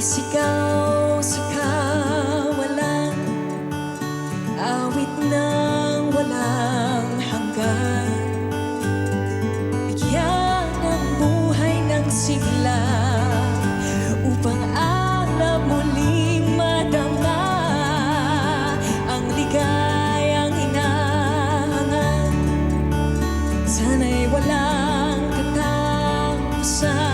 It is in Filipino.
Sigaw sa kawalan, awit ng walang hanggan. Bigyan ng buhay ng sigla upang alam muling madama ang ligayang hinahangad. Sana'y walang katapusan.